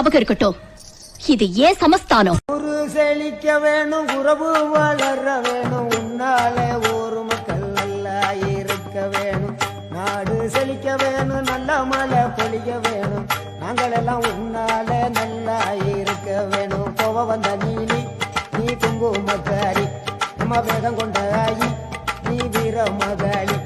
ஞாபகம் இருக்கட்டும், இது ஏன் சமஸ்தானம். ஒரு செழிக்க வேணும், உறவு வளர வேணும், உன்னாலே ஒரு மக்கள் நல்லா இருக்க வேணும். நாடு செழிக்க வேணும், நல்ல மழை பொழிய வேணும், நாங்கள் எல்லாம் உன்னாலே நல்லா இருக்க வேணும். கோவ வந்த நீலி நீ குங்குமக்காரி, நம்ம வேகம் கொண்ட ஆயி நீ வீர மகாளி.